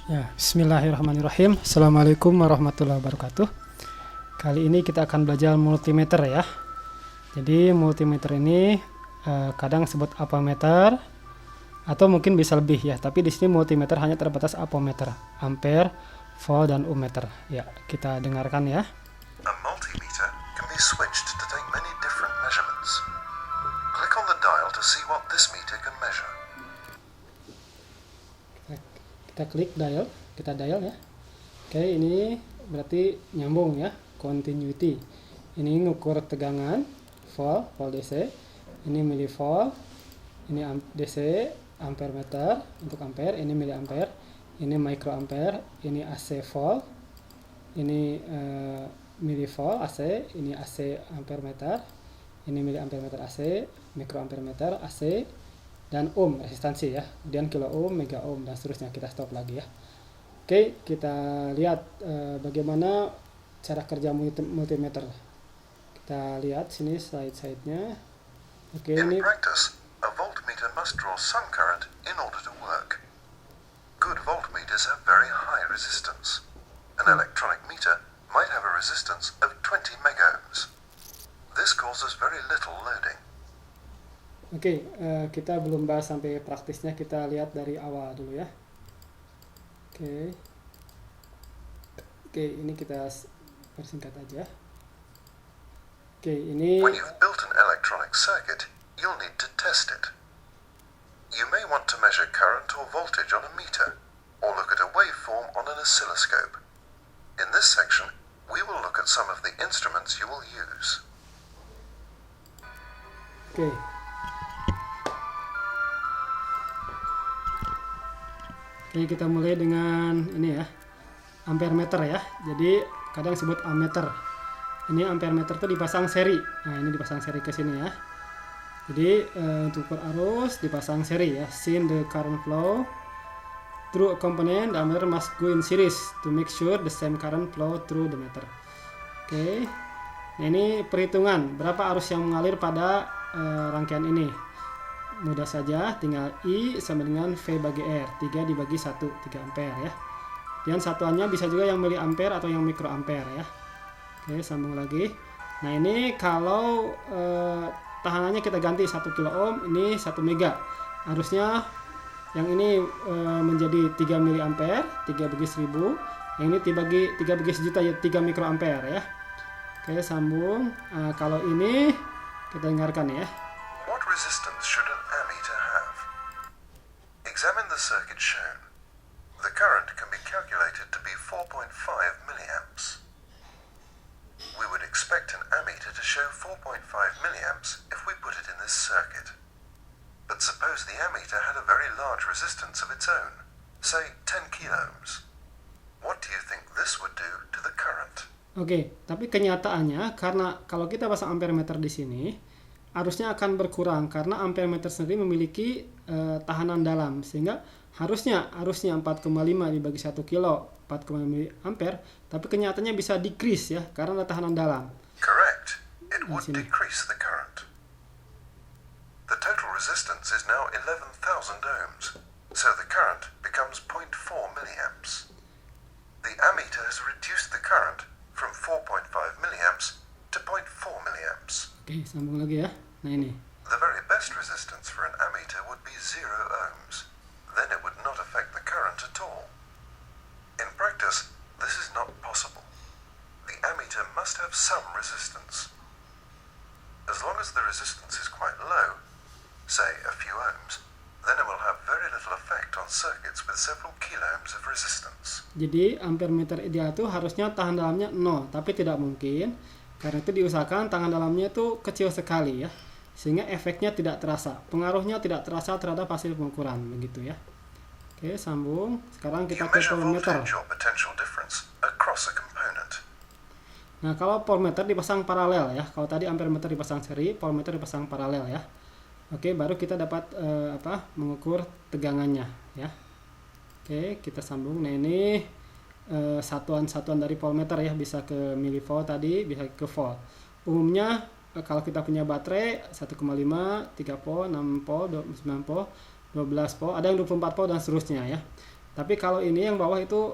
Ya, bismillahirrahmanirrahim. Assalamualaikum warahmatullahi wabarakatuh. Kali ini kita akan belajar multimeter ya. Jadi multimeter ini kadang disebut amperemeter atau mungkin bisa lebih ya. Tapi di sini multimeter hanya terbatas amperemeter, ampere, volt dan ohmmeter. Ya, kita dengarkan ya. A multimeter can be switched to take many different measurements. Click on the dial to see what this meter can measure. Kita klik dial, kita dial ya. Oke, ini berarti nyambung ya, continuity. Ini ngukur tegangan, volt DC. Ini milivolt, ini DC, ampermeter untuk ampere, ini miliampere, ini microampere, ini AC volt, ini milivolt AC, ini AC ampermeter, ini miliampermeter AC, mikroampermeter AC, dan ohm resistansi ya, kemudian kilo ohm, mega ohm dan seterusnya. Kita stop lagi ya. Oke, kita lihat bagaimana cara kerja multimeter. Kita lihat sini slide-nya. Oke, In ini practice, a voltmeter must draw some current in order to work. Good voltmeters have very high resistance. An electronic meter might have a resistance of 20 megohms. This causes very little loading. Oke, kita belum bahas sampai praktisnya, kita lihat dari awal dulu ya. Oke, ini kita persingkat aja. Oke, ini When you've built an electronic circuit, you'll need to test it. You may want to measure current or voltage on a meter, or look at a waveform on an oscilloscope. In this section, we will look at some of the instruments you will use. Oke. Oke, kita mulai dengan ini ya, ampermeter ya. Jadi kadang disebut ammeter. Ini ampermeter tuh dipasang seri. Nah, ini dipasang seri ke sini ya. Jadi untuk ukur arus dipasang seri ya. Since the current flow through a component, the ammeter must go in series to make sure the same current flow through the meter. Oke. Nah, ini perhitungan berapa arus yang mengalir pada rangkaian ini. Mudah saja, tinggal I sama dengan V bagi R, 3 dibagi 1, 3 ampere ya. Dan satuannya bisa juga yang miliampere atau yang mikroampere ya. Oke, sambung lagi. Nah, ini kalau tahanannya kita ganti 1 kilo ohm, ini 1 mega. Arusnya yang ini menjadi 3 miliampere, 3 bagi 1000. Yang ini 3 bagi 1 juta, ya 3 mikroampere ya. Oke, sambung. Kalau ini kita dengarkan ya. What resistance should an ammeter have? Examine the circuit shown. The current can be calculated to be 4.5 milliamps. We would expect an ammeter to show 4.5 milliamps if we put it in this circuit. But suppose the ammeter had a very large resistance of its own, say 10 kiloohms. What do you think this would do to the current? Oke, tapi kenyataannya karena kalau kita pasang ampermeter di sini, arusnya akan berkurang karena ampermeter sendiri memiliki tahanan dalam, sehingga harusnya arusnya 4,5 dibagi 1 kilo 4,5 ampere, tapi kenyataannya bisa decrease ya karena ada tahanan dalam. Correct. It Nah, would sini. decrease the current. The total resistance is now 11,000 ohms, so the current becomes 0.4 milliamps. The ammeter has reduced the current from 4.5 milliamps to 0.4 milliamps. Oke, sambung lagi ya. Nah, ini. The very best resistance for an ammeter would be 0 ohms. Then it would not affect the current at all. In practice, this is not possible. The ammeter must have some resistance. As long as the resistance is quite low, say a few ohms, then it will have very little effect on circuits with several kiloohms of resistance. Jadi ampermeter ideal itu harusnya tahan dalamnya 0, tapi tidak mungkin. Karena itu diusahakan tangan dalamnya itu kecil sekali ya, sehingga efeknya tidak terasa, pengaruhnya tidak terasa terhadap hasil pengukuran begitu ya. Oke, sambung. Sekarang kita You ke measure voltmeter. voltage or potential difference across a component. Nah, kalau voltmeter dipasang paralel ya. Kalau tadi ampermeter dipasang seri, voltmeter dipasang paralel ya. Oke, baru kita dapat mengukur tegangannya ya. Oke, kita sambung. Nah, ini satuan-satuan dari voltmeter ya, bisa ke milivolt tadi, bisa ke volt. Umumnya kalau kita punya baterai 1,5, 3 volt, 6 volt, 9 volt, 12 volt, ada yang 24 volt dan seterusnya ya. Tapi kalau ini yang bawah itu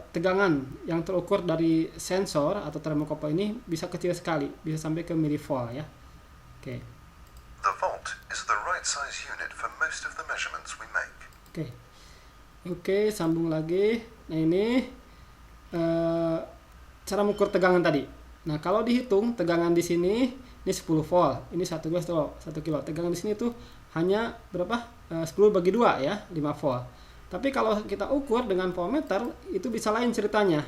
tegangan yang terukur dari sensor atau termokouple ini bisa kecil sekali, bisa sampai ke milivolt ya. Oke. The volt is the right size unit for most of the measurements we make. Oke, sambung lagi. Nah ini cara mengukur tegangan tadi. Nah kalau dihitung tegangan di sini ini 10 volt, ini 1 kilo. Tegangan di sini tuh hanya berapa? 10 bagi 2 ya, 5 volt. Tapi kalau kita ukur dengan voltmeter itu bisa lain ceritanya.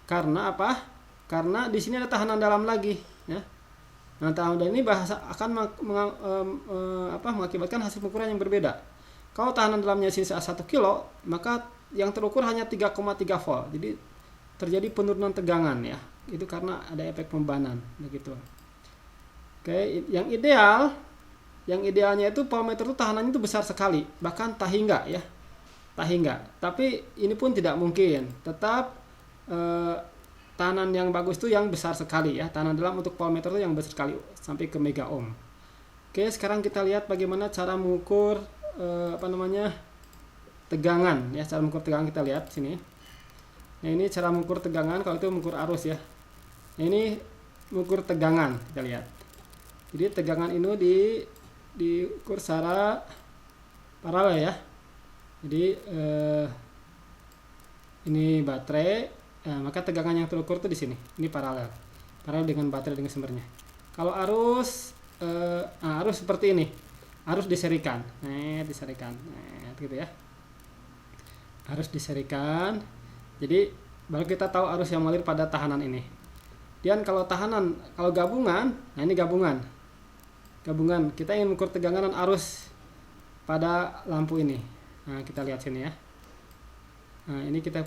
Karena apa? Karena di sini ada tahanan dalam lagi, ya. Nah, tahanan dalam ini akan mengakibatkan hasil pengukuran yang berbeda. Kalau tahanan dalamnya sini 1 kilo, maka yang terukur hanya 3,3 volt. Jadi terjadi penurunan tegangan ya. Itu karena ada efek pembebanan begitu. Oke, yang idealnya itu voltmeter itu tahanannya itu besar sekali, bahkan tak hingga ya. Tapi ini pun tidak mungkin. Tetap tahanan yang bagus itu yang besar sekali ya. Tahanan dalam untuk voltmeter itu yang besar sekali sampai ke mega ohm. Oke, sekarang kita lihat bagaimana cara mengukur tegangan ya. Cara mengukur tegangan kita lihat sini. Nah, ini cara mengukur tegangan, kalau itu mengukur arus ya. Nah, ini mengukur tegangan, kita lihat. Jadi tegangan ini diukur secara paralel ya. Jadi ini baterai, maka tegangan yang terukur itu di sini. Ini paralel dengan baterai dengan sumbernya. Kalau arus seperti ini, arus diserikan, gitu ya. Arus diserikan. Jadi baru kita tahu arus yang mengalir pada tahanan ini. Dan kalau gabungan, nah ini gabungan. Kita ingin mengukur tegangan dan arus pada lampu ini. Nah, kita lihat sini ya. Nah, ini kita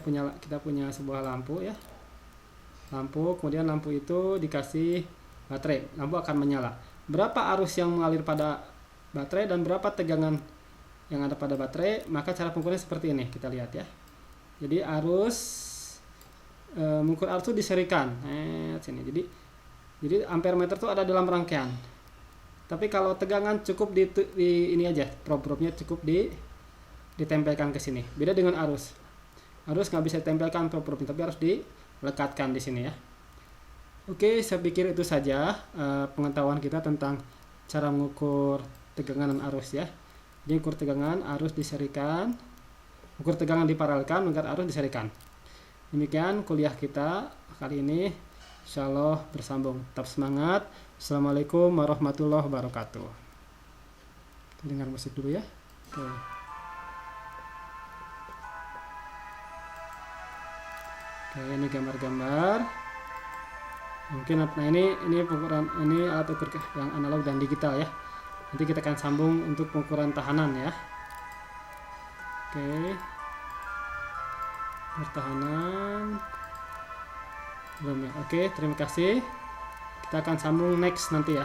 punya sebuah lampu ya. Kemudian lampu itu dikasih baterai. Lampu akan menyala. Berapa arus yang mengalir pada baterai dan berapa tegangan yang ada pada baterai, maka cara pengukurannya seperti ini. Kita lihat ya. Jadi mengukur arus itu diserikan. Sini. Jadi ampere meter itu ada dalam rangkaian. Tapi kalau tegangan cukup di ini aja, probe-nya cukup ditempelkan ke sini. Beda dengan arus. Arus nggak bisa ditempelkan probe-nya, tapi harus dilekatkan di sini ya. Oke, saya pikir itu saja pengetahuan kita tentang cara mengukur tegangan dan arus ya. Jadi ukur tegangan, arus diserikan. Ukur tegangan diparalelkan, ukur arus diserikan. Demikian kuliah kita kali ini. Insyaallah bersambung. Tetap semangat. Assalamualaikum warahmatullahi wabarakatuh. Kita dengar musik dulu ya. Oke, ini gambar-gambar. Mungkin ini pengukuran, ini alat ukur yang analog dan digital ya. Nanti kita akan sambung untuk pengukuran tahanan ya. Oke. Pertahanan belum ya. Oke, terima kasih. Kita akan sambung next nanti ya.